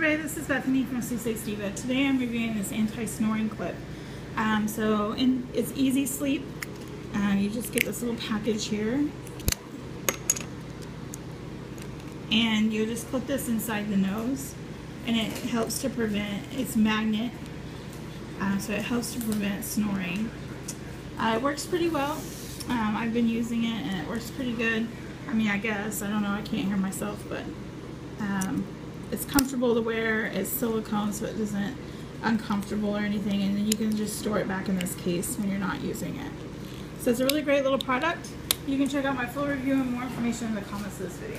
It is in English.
everybody, this is Bethany from EasySleep. Today I'm reviewing this anti-snoring clip. It's EasySleep. You just get this little package here, and you just put this inside the nose, and it helps to prevent, it's magnet, so it helps to prevent snoring. It works pretty well. I've been using it and it works pretty good. I mean, I guess, I don't know, I can't hear myself, but it's comfortable to wear. It's silicone, so it isn't uncomfortable or anything, and then you can just store it back in this case when you're not using it. So it's a really great little product. You can check out my full review and more information in the comments of this video.